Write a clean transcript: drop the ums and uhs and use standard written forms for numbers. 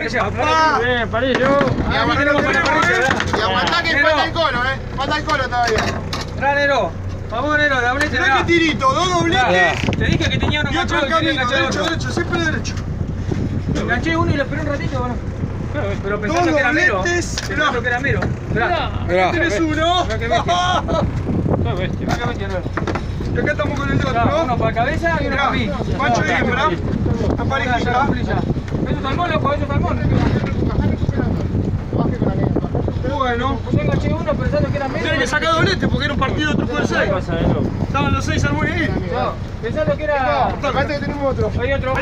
parrilla. Bien, Palillo. Y aguantá que falta el colo, falta el colo todavía. Tra, Nero. Vamos, Nero, doblete. Mirá que tirito, dos dobletes. Te dije que tenía uno Y otro enganchado y quería camino, enganchar derecho, otro. derecho, siempre derecho. Enganché uno y lo esperé un ratito, bueno. Pero pensando Dos que era Mero. dobletes. Pensando que era Mero. Mirá. Tenés uno. Mirá que bestia. Mirá que bestia, Nero. Y acá estamos con el otro. Uno para cabeza y uno para mí. Macho y hembra. La parejita. Eso es salmón, loco, eso es salmón. Bueno. Yo enganché uno pensando que era Mero. Tiene que sacar doblete porque era un partido de truco de 6. Estaban los 6 salmones ahí. Pensando que era... Acá tenemos otro. Hay otro.